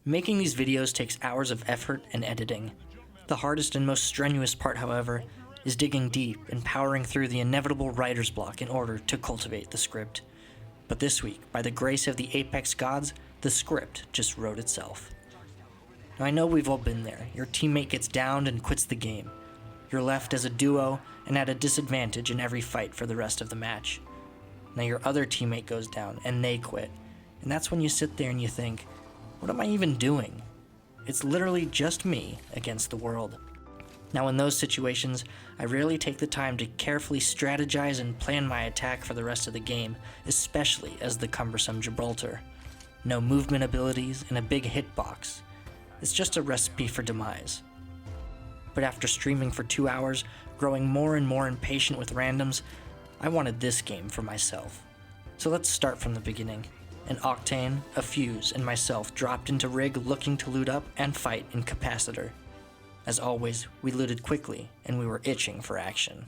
Making these videos takes hours of effort and editing. The hardest and most strenuous part, however, is digging deep and powering through the inevitable writer's block in order to cultivate the script. But this week, by the grace of the Apex gods, the script just wrote itself. Now I know we've all been there. Your teammate gets downed and quits the game. You're left as a duo and at a disadvantage in every fight for the rest of the match. Now your other teammate goes down and they quit. And that's when you sit there and you think, what am I even doing? It's literally just me against the world. Now in those situations, I rarely take the time to carefully strategize and plan my attack for the rest of the game, especially as the cumbersome Gibraltar. No movement abilities and a big hitbox. It's just a recipe for demise. But after streaming for 2 hours, growing more and more impatient with randoms, I wanted this game for myself. So let's start from the beginning. An Octane, a Fuse, and myself dropped into Rig looking to loot up and fight in Capacitor. As always, we looted quickly, and we were itching for action.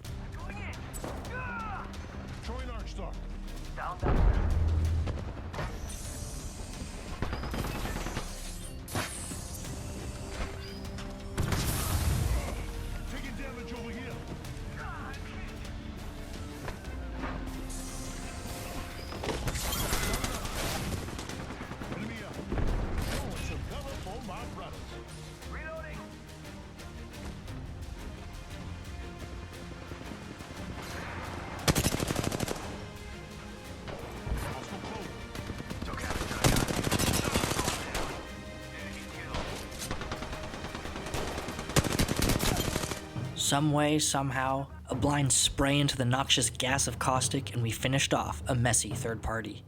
Some way, somehow, a blind spray into the noxious gas of caustic, and we finished off a messy third party.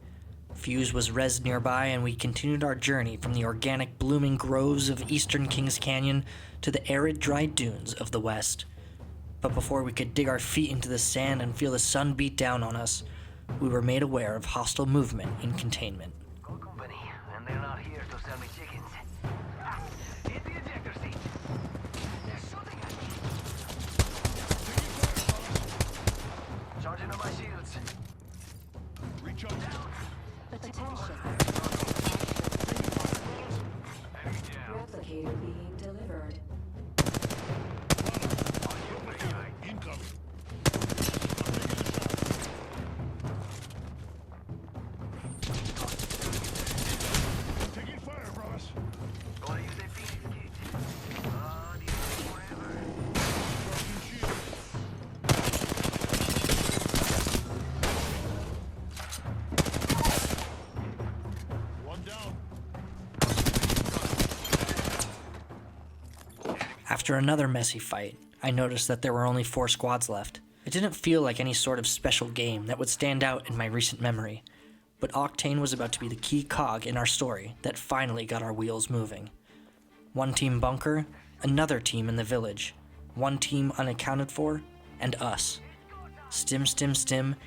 Fuse was rezzed nearby, and we continued our journey from the organic blooming groves of eastern Kings Canyon to the arid dry dunes of the west. But before we could dig our feet into the sand and feel the sun beat down on us, we were made aware of hostile movement in containment. Good company, and they're not here to sell me chickens. Hit the ejector seat. They're shooting at me. Charging on my shields. Recharge. Attention. Replicator being delivered. Incoming. Taking fire, brothers. Gonna use that Phoenix kit. Need it forever. Broken shield. One down. After another messy fight, I noticed that there were only 4 squads left. It didn't feel like any sort of special game that would stand out in my recent memory, but Octane was about to be the key cog in our story that finally got our wheels moving. One team bunker, another team in the village, one team unaccounted for, and us. Stim,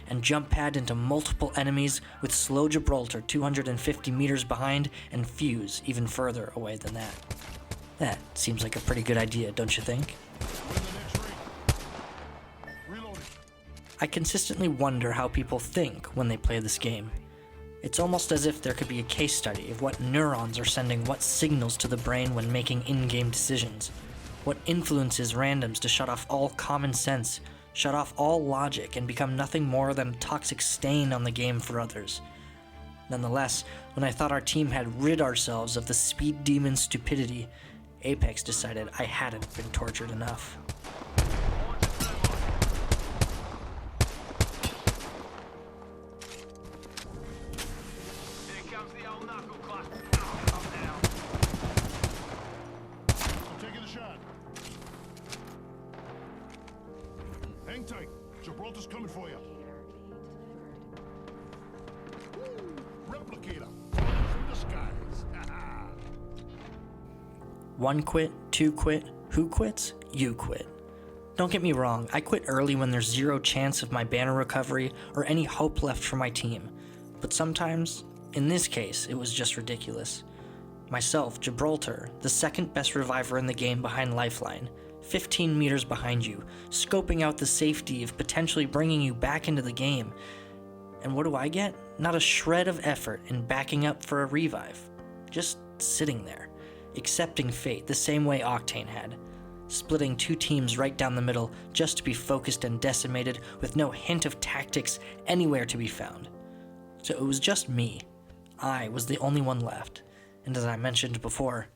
and jump pad into multiple enemies with slow Gibraltar 250 meters behind and Fuse even further away than that. That seems like a pretty good idea, don't you think? Win the next ring. Reloading. I consistently wonder how people think when they play this game. It's almost as if there could be a case study of what neurons are sending what signals to the brain when making in-game decisions, what influences randoms to shut off all common sense, shut off all logic, and become nothing more than a toxic stain on the game for others. Nonetheless, when I thought our team had rid ourselves of the speed demon stupidity, Apex decided I hadn't been tortured enough. Here comes the old knuckle clock. I'm down. I'm taking the shot. Hang tight. Gibraltar's coming for you. Replicator. From the skies. One quit, 2 quit, who quits? You quit. Don't get me wrong, I quit early when there's 0 chance of my banner recovery or any hope left for my team. But sometimes, in this case, it was just ridiculous. Myself, Gibraltar, the second best reviver in the game behind Lifeline, 15 meters behind you, scoping out the safety of potentially bringing you back into the game. And what do I get? Not a shred of effort in backing up for a revive. Just sitting there. accepting fate the same way Octane had, splitting two teams right down the middle just to be focused and decimated with no hint of tactics anywhere to be found. So it was just me. I was the only one left, and as I mentioned before,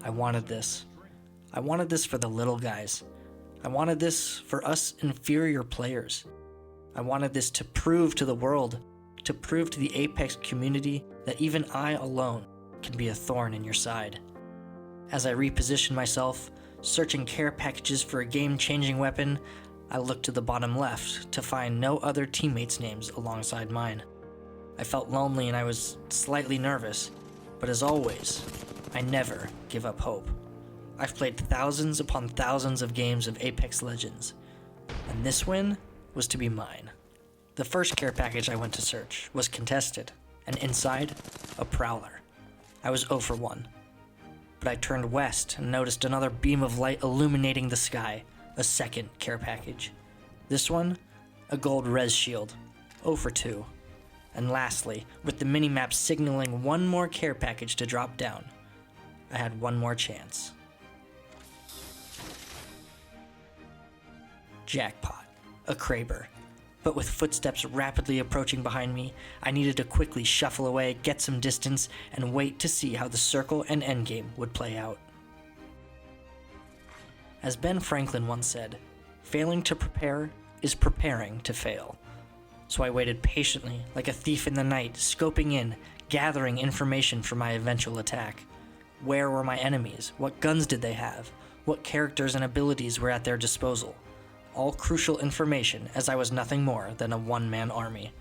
I wanted this. I wanted this for the little guys. I wanted this for us inferior players. I wanted this to prove to the world, to prove to the Apex community that even I alone can be a thorn in your side. As I repositioned myself, searching care packages for a game-changing weapon, I looked to the bottom left to find no other teammates' names alongside mine. I felt lonely and I was slightly nervous, but as always, I never give up hope. I've played thousands upon thousands of games of Apex Legends, and this win was to be mine. The first care package I went to search was contested, and inside, a Prowler. I was 0 for 1. But I turned west and noticed another beam of light illuminating the sky, a second care package. This one, a gold res shield, 0 for 2. And lastly, with the minimap signaling one more care package to drop down, I had one more chance. Jackpot, a Kraber. But with footsteps rapidly approaching behind me, I needed to quickly shuffle away, get some distance, and wait to see how the circle and endgame would play out. As Ben Franklin once said, failing to prepare is preparing to fail. So I waited patiently, like a thief in the night, scoping in, gathering information for my eventual attack. Where were my enemies? What guns did they have? What characters and abilities were at their disposal? All crucial information, as I was nothing more than a one-man army.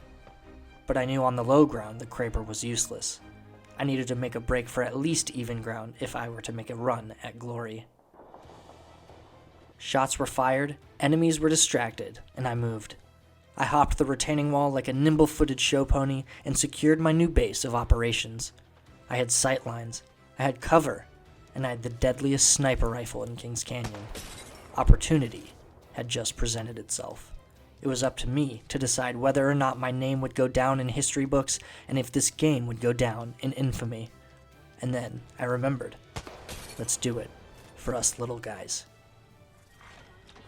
But I knew on the low ground the Kraber was useless. I needed to make a break for at least even ground if I were to make a run at glory. Shots were fired, enemies were distracted, and I moved. I hopped the retaining wall like a nimble-footed show pony and secured my new base of operations. I had sightlines, I had cover, and I had the deadliest sniper rifle in Kings Canyon. Opportunity had just presented itself. It was up to me to decide whether or not my name would go down in history books and if this game would go down in infamy. And then I remembered. Let's do it for us little guys.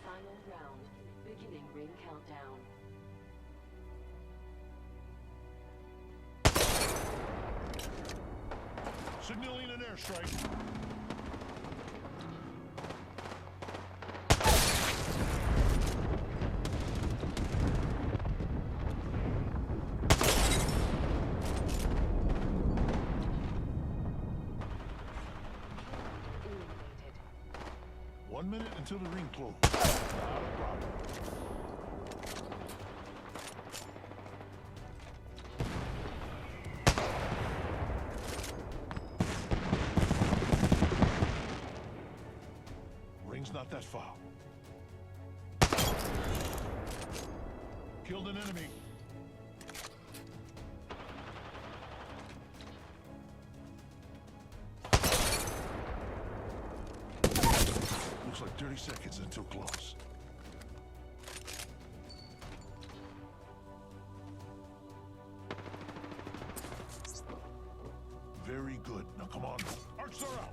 Final round. Beginning ring countdown. Signaling an airstrike. Eliminated. 1 minute until the ring closes. Not a problem. Ring's not that far. Killed an enemy. Looks like 30 seconds until close. Very good. Now come on. Arc star out.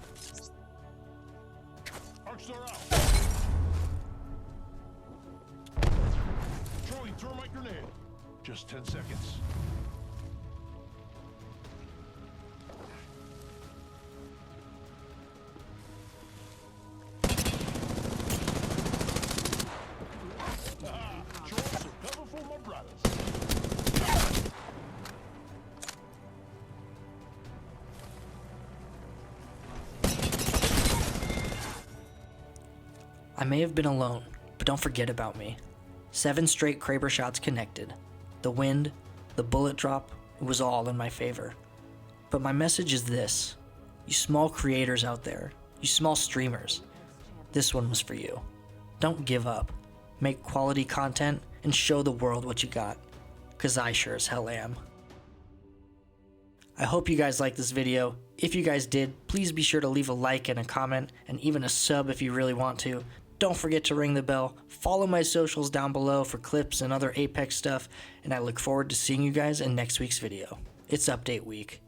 Arc star out. Throwing thermite grenade. Just 10 seconds. Trolls are cover for my brothers. I may have been alone, but don't forget about me. 7 straight Kraber shots connected. The wind, the bullet drop, it was all in my favor. But my message is this. You small creators out there, you small streamers, this one was for you. Don't give up. Make quality content and show the world what you got. 'Cause I sure as hell am. I hope you guys liked this video. If you guys did, please be sure to leave a like and a comment, and even a sub if you really want to. Don't forget to ring the bell. Follow my socials down below for clips and other Apex stuff, and I look forward to seeing you guys in next week's video. It's update week.